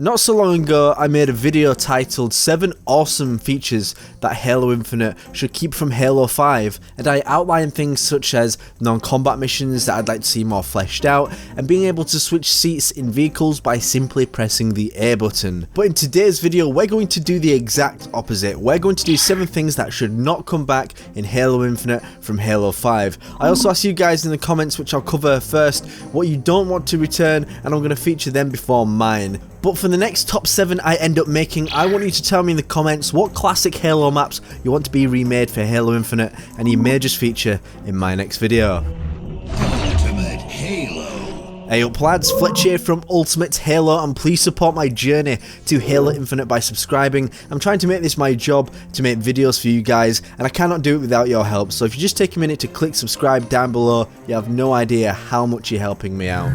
Not so long ago, I made a video titled 7 awesome features that Halo Infinite should keep from Halo 5, and I outlined things such as non-combat missions that I'd like to see more fleshed out, and being able to switch seats in vehicles by simply pressing the A button. But in today's video, we're going to do the exact opposite. We're going to do 7 things that should not come back in Halo Infinite from Halo 5. I also asked you guys in the comments, which I'll cover first, what you don't want to return, and I'm going to feature them before mine. But for the next top 7 I end up making, I want you to tell me in the comments what classic Halo maps you want to be remade for Halo Infinite, and you may just feature in my next video. Ultimate Halo. Hey up lads, Fletch here from Ultimate Halo, and please support my journey to Halo Infinite by subscribing. I'm trying to make this my job to make videos for you guys, and I cannot do it without your help, so if you just take a minute to click subscribe down below, you have no idea how much you're helping me out.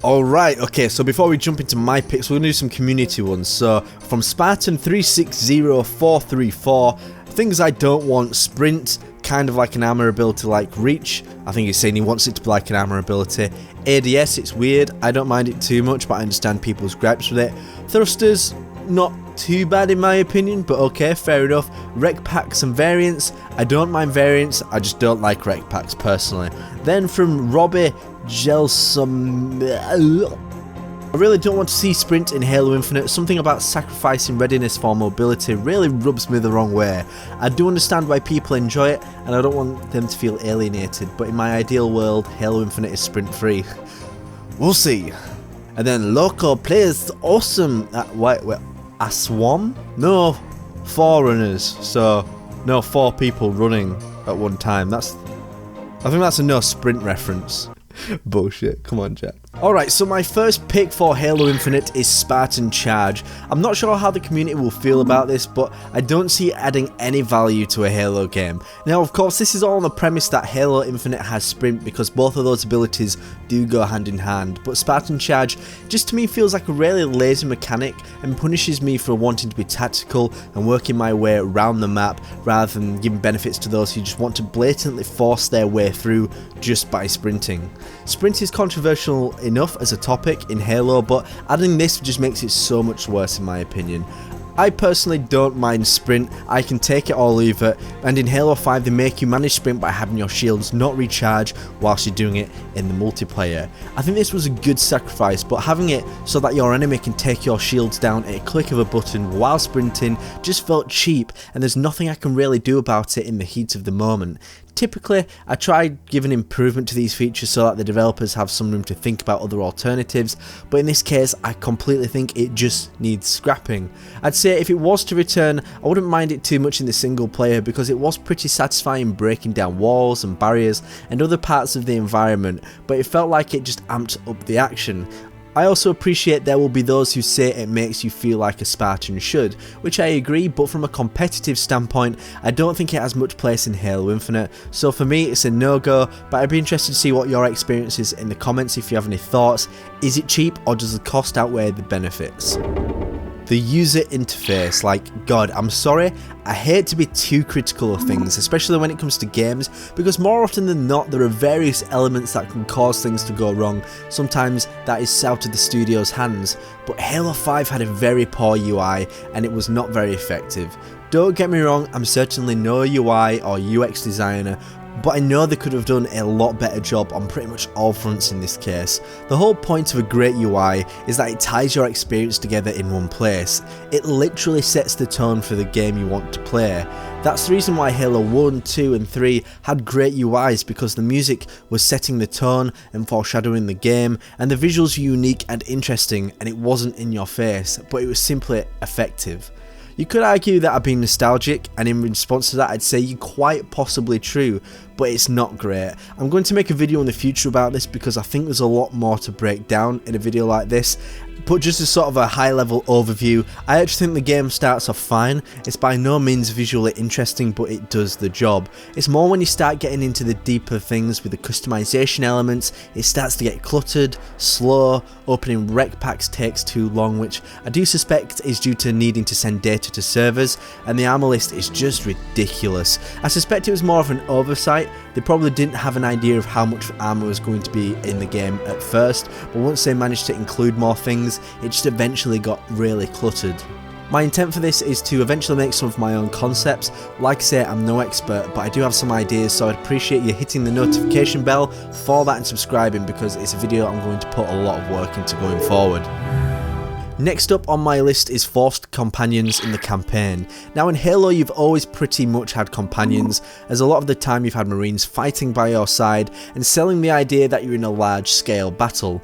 Alright, okay, so before we jump into my picks, we're going to do some community ones. So, from Spartan 360434, things I don't want: sprint, kind of like an armor ability like reach. I think he's saying he wants it to be like an armor ability. ADS, it's weird, I don't mind it too much, but I understand people's gripes with it. Thrusters, not too bad in my opinion, but okay, fair enough. Rec packs and variants, I don't mind variants, I just don't like rec packs personally. Then from Robbie Gelsom, I really don't want to see sprint in Halo Infinite. Something about sacrificing readiness for mobility really rubs me the wrong way. I do understand why people enjoy it, and I don't want them to feel alienated, but in my ideal world, Halo Infinite is sprint free. We'll see. And then local players, awesome. Wait, a swarm? No, 4 runners. So no 4 people running at one time. I think that's a no sprint reference. Bullshit, come on Jack. Alright, so my first pick for Halo Infinite is Spartan Charge. I'm not sure how the community will feel about this, but I don't see it adding any value to a Halo game. Now of course this is all on the premise that Halo Infinite has sprint, because both of those abilities do go hand in hand, but Spartan Charge just to me feels like a really lazy mechanic and punishes me for wanting to be tactical and working my way around the map rather than giving benefits to those who just want to blatantly force their way through just by sprinting. Sprint is controversial enough as a topic in Halo, but adding this just makes it so much worse in my opinion. I personally don't mind sprint, I can take it or leave it, and in Halo 5 they make you manage sprint by having your shields not recharge whilst you're doing it in the multiplayer. I think this was a good sacrifice, but having it so that your enemy can take your shields down at a click of a button while sprinting just felt cheap, and there's nothing I can really do about it in the heat of the moment. Typically, I try giving improvement to these features so that the developers have some room to think about other alternatives, but in this case I completely think it just needs scrapping. I'd say if it was to return, I wouldn't mind it too much in the single player, because it was pretty satisfying breaking down walls and barriers and other parts of the environment, but it felt like it just amped up the action. I also appreciate there will be those who say it makes you feel like a Spartan should, which I agree, but from a competitive standpoint, I don't think it has much place in Halo Infinite, so for me it's a no-go, but I'd be interested to see what your experience is in the comments if you have any thoughts. Is it cheap, or does the cost outweigh the benefits? The user interface, like, God, I'm sorry, I hate to be too critical of things, especially when it comes to games, because more often than not there are various elements that can cause things to go wrong. Sometimes that is out of the studio's hands, but Halo 5 had a very poor UI and it was not very effective. Don't get me wrong, I'm certainly no UI or UX designer, but I know they could have done a lot better job on pretty much all fronts in this case. The whole point of a great UI is that it ties your experience together in one place. It literally sets the tone for the game you want to play. That's the reason why Halo 1, 2 and 3 had great UIs, because the music was setting the tone and foreshadowing the game, and the visuals were unique and interesting, and it wasn't in your face, but it was simply effective. You could argue that I've been nostalgic, and in response to that I'd say you're quite possibly true, but it's not great. I'm going to make a video in the future about this because I think there's a lot more to break down in a video like this, but just as sort of a high level overview, I actually think the game starts off fine. It's by no means visually interesting, but it does the job. It's more when you start getting into the deeper things with the customization elements, it starts to get cluttered, slow, opening rec packs takes too long, which I do suspect is due to needing to send data to servers, and the armor list is just ridiculous. I suspect it was more of an oversight right, they probably didn't have an idea of how much armor was going to be in the game at first, but once they managed to include more things, it just eventually got really cluttered. My intent for this is to eventually make some of my own concepts. Like I say, I'm no expert, but I do have some ideas, so I'd appreciate you hitting the notification bell for that and subscribing, because it's a video I'm going to put a lot of work into going forward. Next up on my list is forced companions in the campaign. Now in Halo you've always pretty much had companions, as a lot of the time you've had Marines fighting by your side and selling the idea that you're in a large scale battle.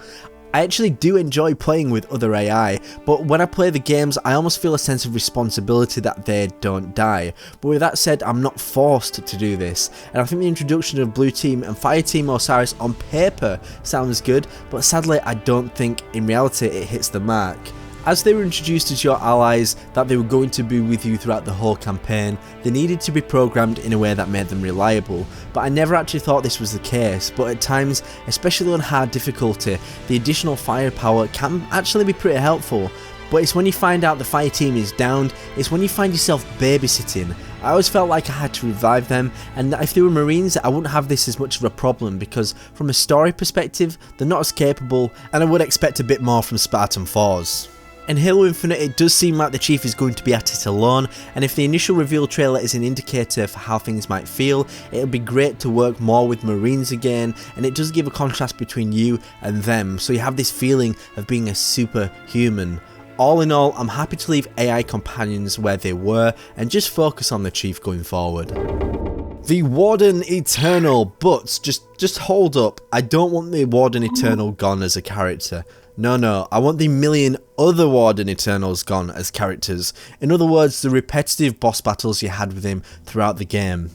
I actually do enjoy playing with other AI, but when I play the games I almost feel a sense of responsibility that they don't die. But with that said, I'm not forced to do this, and I think the introduction of Blue Team and Fire Team Osiris on paper sounds good, but sadly I don't think in reality it hits the mark. As they were introduced as your allies, that they were going to be with you throughout the whole campaign, they needed to be programmed in a way that made them reliable, but I never actually thought this was the case. But at times, especially on hard difficulty, the additional firepower can actually be pretty helpful. But it's when you find out the fire team is downed, it's when you find yourself babysitting. I always felt like I had to revive them, and if they were Marines I wouldn't have this as much of a problem, because from a story perspective they're not as capable, and I would expect a bit more from Spartan 4s. In Halo Infinite it does seem like the Chief is going to be at it alone, and if the initial reveal trailer is an indicator for how things might feel, it would be great to work more with Marines again, and it does give a contrast between you and them, so you have this feeling of being a superhuman. All in all, I'm happy to leave AI companions where they were and just focus on the Chief going forward. The Warden Eternal, but just hold up, I don't want the Warden Eternal gone as a character. No, I want the million other Warden Eternals gone as characters. In other words, the repetitive boss battles you had with him throughout the game.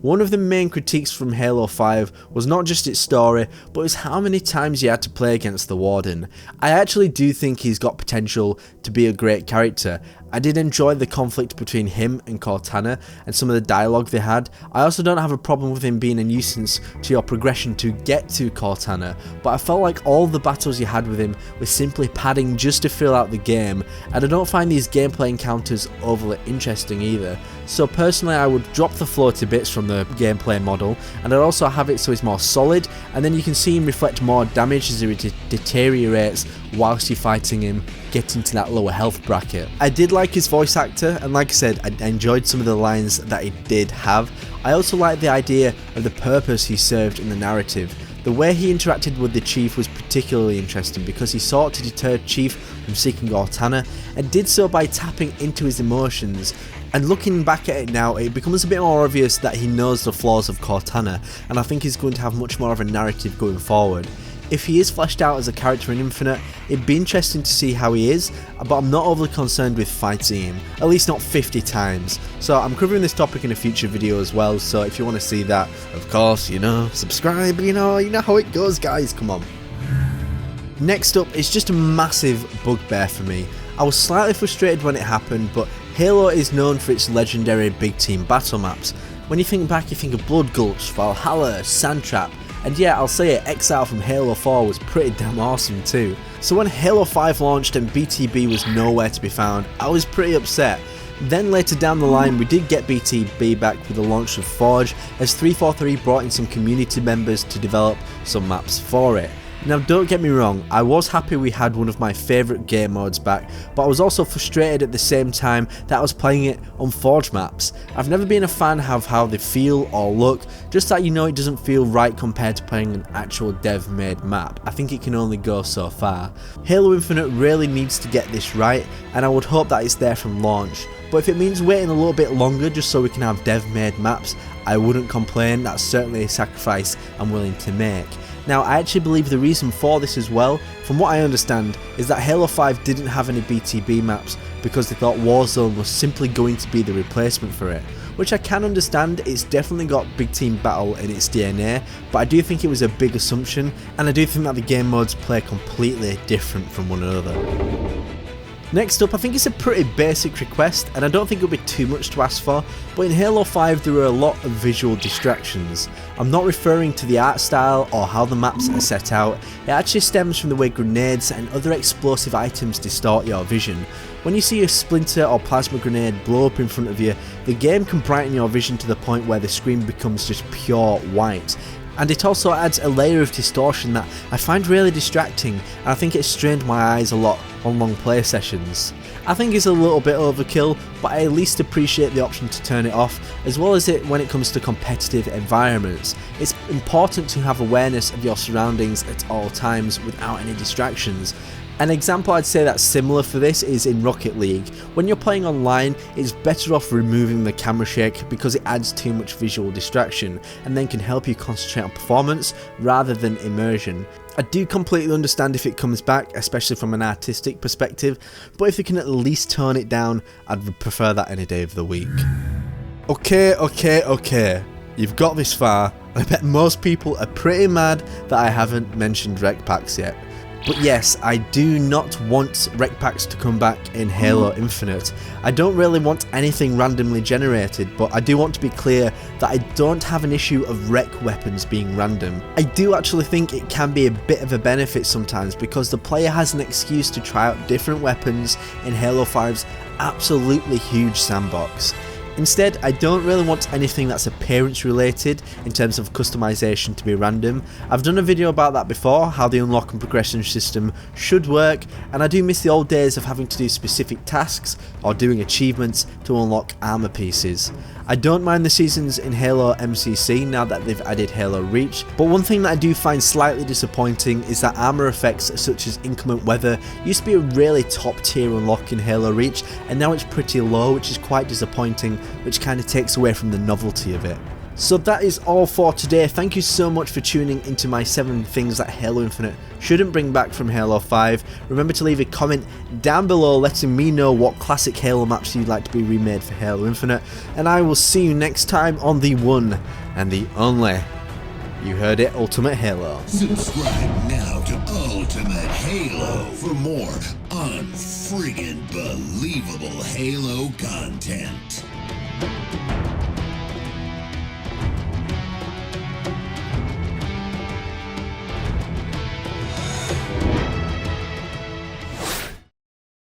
One of the main critiques from Halo 5 was not just its story, but it was how many times you had to play against the Warden. I actually do think he's got potential to be a great character. I did enjoy the conflict between him and Cortana and some of the dialogue they had. I also don't have a problem with him being a nuisance to your progression to get to Cortana, but I felt like all the battles you had with him were simply padding just to fill out the game, and I don't find these gameplay encounters overly interesting either. So personally I would drop the flow to bits from the gameplay model, and I'd also have it so he's more solid, and then you can see him reflect more damage as he deteriorates whilst you're fighting him, getting to that lower health bracket. I did like his voice actor, and like I said, I enjoyed some of the lines that he did have. I also liked the idea of the purpose he served in the narrative. The way he interacted with the Chief was particularly interesting, because he sought to deter Chief from seeking Cortana, and did so by tapping into his emotions. And looking back at it now, it becomes a bit more obvious that he knows the flaws of Cortana, and I think he's going to have much more of a narrative going forward. If he is fleshed out as a character in Infinite, it'd be interesting to see how he is, but I'm not overly concerned with fighting him, at least not 50 times. So I'm covering this topic in a future video as well, so if you want to see that, of course, subscribe, you know how it goes guys, come on. Next up is just a massive bugbear for me. I was slightly frustrated when it happened, but Halo is known for its legendary big team battle maps. When you think back, you think of Blood Gulch, Valhalla, Sandtrap, and yeah, I'll say it, Exile from Halo 4 was pretty damn awesome too. So when Halo 5 launched and BTB was nowhere to be found, I was pretty upset. Then later down the line we did get BTB back with the launch of Forge, as 343 brought in some community members to develop some maps for it. Now don't get me wrong, I was happy we had one of my favourite game modes back, but I was also frustrated at the same time that I was playing it on Forge maps. I've never been a fan of how they feel or look, just that it doesn't feel right compared to playing an actual dev made map. I think it can only go so far. Halo Infinite really needs to get this right, and I would hope that it's there from launch. But if it means waiting a little bit longer just so we can have dev made maps, I wouldn't complain. That's certainly a sacrifice I'm willing to make. Now I actually believe the reason for this as well, from what I understand, is that Halo 5 didn't have any BTB maps because they thought Warzone was simply going to be the replacement for it. Which I can understand, it's definitely got big team battle in its DNA, but I do think it was a big assumption, and I do think that the game modes play completely different from one another. Next up, I think it's a pretty basic request, and I don't think it'll be too much to ask for, but in Halo 5 there are a lot of visual distractions. I'm not referring to the art style or how the maps are set out, it actually stems from the way grenades and other explosive items distort your vision. When you see a splinter or plasma grenade blow up in front of you, the game can brighten your vision to the point where the screen becomes just pure white. And it also adds a layer of distortion that I find really distracting, and I think it strained my eyes a lot on long play sessions. I think it's a little bit overkill, but I at least appreciate the option to turn it off, as well as it when it comes to competitive environments. It's important to have awareness of your surroundings at all times without any distractions. An example I'd say that's similar for this is in Rocket League. When you're playing online, it's better off removing the camera shake because it adds too much visual distraction and then can help you concentrate on performance rather than immersion. I do completely understand if it comes back, especially from an artistic perspective, but if you can at least tone it down, I'd prefer that any day of the week. Okay. You've got this far, and I bet most people are pretty mad that I haven't mentioned rec packs yet. But yes, I do not want rec packs to come back in Halo Infinite. I don't really want anything randomly generated, but I do want to be clear that I don't have an issue of rec weapons being random. I do actually think it can be a bit of a benefit sometimes because the player has an excuse to try out different weapons in Halo 5's absolutely huge sandbox. Instead, I don't really want anything that's appearance related in terms of customization to be random. I've done a video about that before, how the unlock and progression system should work, and I do miss the old days of having to do specific tasks or doing achievements to unlock armor pieces. I don't mind the seasons in Halo MCC now that they've added Halo Reach, but one thing that I do find slightly disappointing is that armor effects such as inclement weather used to be a really top tier unlock in Halo Reach, and now it's pretty low, which is quite disappointing, which kind of takes away from the novelty of it. So that is all for today. Thank you so much for tuning into my 7 things that Halo Infinite shouldn't bring back from Halo 5. Remember to leave a comment down below letting me know what classic Halo maps you'd like to be remade for Halo Infinite, and I will see you next time on the one and the only, you heard it, Ultimate Halo. Subscribe now to Ultimate Halo for more unfriggin' believable Halo content.